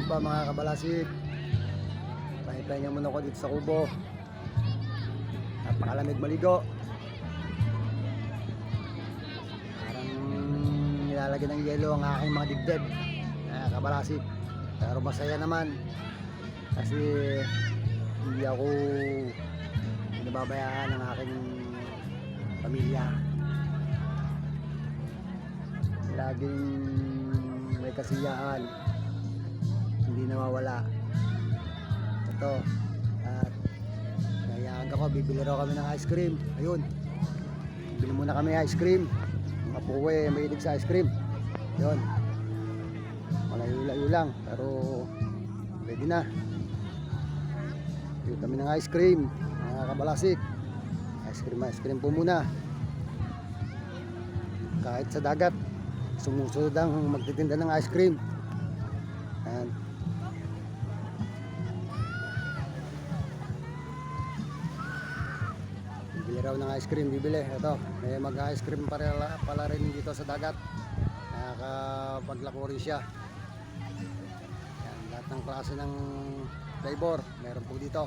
Yun pa mga kabalasik, pahinga muna ako dito sa kubo. Napakalamig maligo. Parang nilalagyan ng yelo ang aking mga dibdib, mga kabalasik. Pero masaya naman kasi hindi ako pinababayaan ng aking pamilya. Laging may kasiyahan, hindi nawawala. Ito, at naiyakan ako, bibili raw kami ng ice cream. Ayun, bibili muna kami ice cream. Mga puwe, may ilig sa ice cream. Yun, malayo-layo lang, pero pwede na. Bibili kami ng ice cream, mga kabalasik. Ice cream po muna. Kahit sa dagat, sumusunod ang magtitinda ng ice cream. Ayan. Bibili raw ng ice cream, bibili. Ito, may mag-ice cream pala rin dito sa dagat. Nakakapaglako rin siya. Ayan, lahat ng klase ng flavor meron po dito.